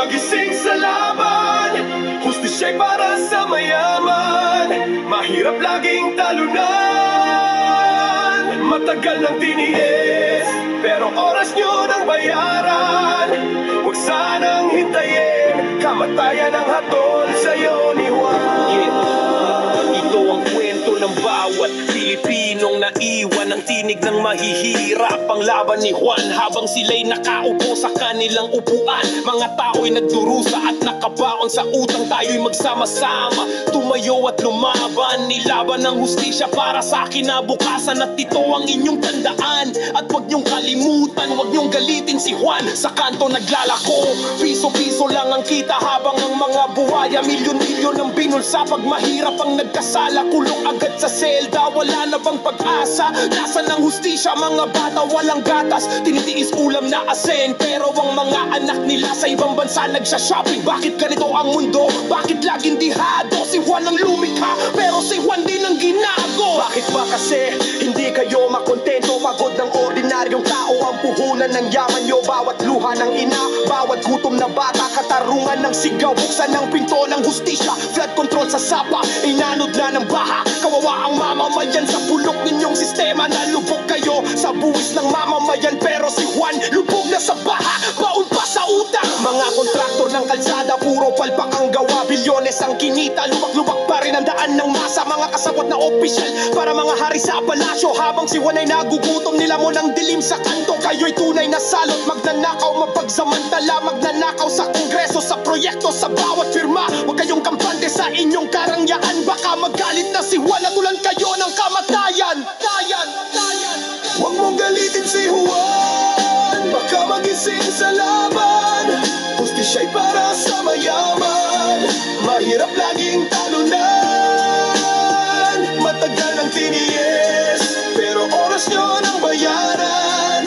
magising sa laban, hustisya'y para sa mayaman. Mahirap laging talunan, matagal nang tiniis, pero oras nyo nang bayaran. Huwag sanang hintayin, kamatayan ang hatol sa'yo ni Juan. Ito ang kwento ng bawat Pilipinong naiwan ng tinig ng mahihirap. Ang laban ni Juan habang sila'y nakaupo sa kanilang upuan. Mga tao'y nagdurusa at nakabaon sa utang. Tayo'y magsama-sama, tumayo at lumaban. Nilaban ng hustisya para sa kinabukasan. At ito ang inyong tandaan. At huwag niyong kalimutan, huwag niyong galitin si Juan. Sa kanto naglalako, piso-piso lang ang kita, habang ang mga buhaya milyon-milyon ang binulsa. Pag mahirap ang nagkasala, kulong agad sa selda. Wala na bang pag-asa? Nasaan ang hustisya? Mga bata walang gatas, tinitiis ulam na asin, pero ang mga anak nila sa ibang bansa nagsha-shopping. Bakit ganito ang mundo? Bakit laging dihado? Si Juan ang lumikha, pero si Juan din ang ginago. Bakit ba kasi hindi kayo makontento? Pagod ng ordinaryong tao ang puhunan ng yaman nyo. Bawat luha ng ina, bawat gutom na bata, katarungan ng sigaw, buksan ng pinto ng hustisya. Flood control sa sapa, inanod na ng baha. Kawawa ang mamamayan sa bulok ninyong sistema. Nalubog kayo sa buwis ng mamamayan, pero si Juan lubog na sa baha, baon pa sa utang. Mga kontraktor ng kalsada, puro palpak ang gawa. Bilyones ang kinita, lubak-lubak pa rin ang daan ng masa. Mga kasabot na opisyal para mga hari sa palasyo, habang si Juan ay nagugutom. Nila mo ng dilim sa kanto, kayo'y tunay na salot. Magnanakaw, mapagsamantala, magnanakaw sa kongreso, sa proyekto, sa bawat firma. Huwag kayong kampante sa inyong karangyaan, baka magalit na si Juan at tulan kayo ng kamatayan. Huwag mong galitin si Juan, baka magising sa laban. Hustisya'y para sa mayaman, mahirap laging talunan. Matagal ang tiniis, pero oras nyo nang bayaran.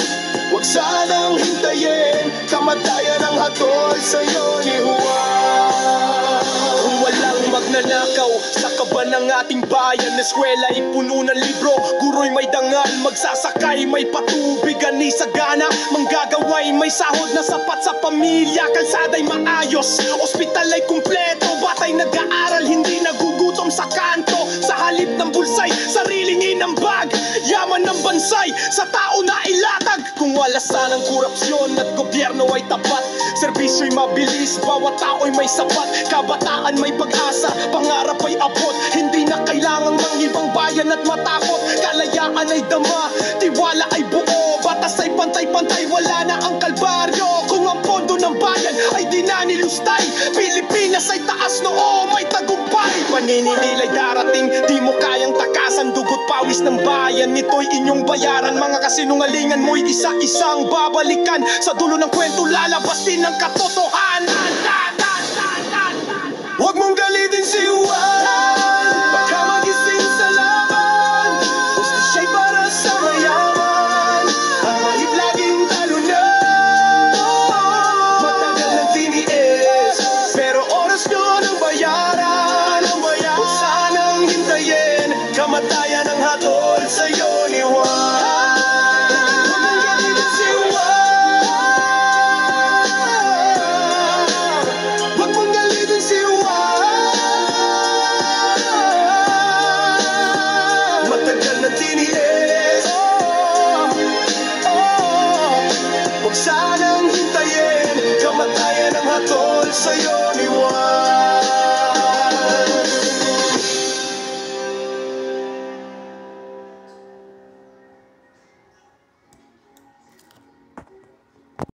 Huwag sanang hintayin, kamatayan ang hatol sa'yo ni Juan. Kung walang magnanakaw sa kaban ng ating bayan, eskwela'y puno ng libro, guro'y may dangal, magsasakay may patubig, ani sagana, manggagaway may sahod na sapat sa pamilya, kalsada'y maayos, ospital ay kumpleto, bata'y nag-aaral, hindi nagugutom sa kanto. Sa halip ng bulsay, sariling inambag, yaman ng bansay, sa tao na ilatag. Kung walasan ang korupsyon at gobyerno ay tapat, serbisyo'y mabilis, bawat tao'y may sapat, kabataan may pag-asa, pangarap ay abot. Hindi na kailangan ng ibang bayan at matakot, kalayaan ay dama, tiwala ay buo, batas ay pantay-pantay, wala na ang kalbaryo. Kung ang pondo ng bayan ay di na nilustay, Pilipinas ay taas noo, may tagumpay. Paninilay darating, di mo kayang takasan, dugot pawis ng bayan, ito'y inyong bayaran. Mga kasinungalingan mo'y isa-isang babalikan, sa dulo ng kwento lalabas din ang katotohanan. Huwag mong galitin si Juan, baka magising sa laban. Hustisya'y para sa mayaman, ang mahirap laging talunan. Matagal ng tiniis, pero oras nyo nang bayaran. Huwag sanang hintayin, kamatayan ang hatol sa'yo ni Juan. Huwag sanang hintayin, kamatayan ang hatol sa'yo ni Juan.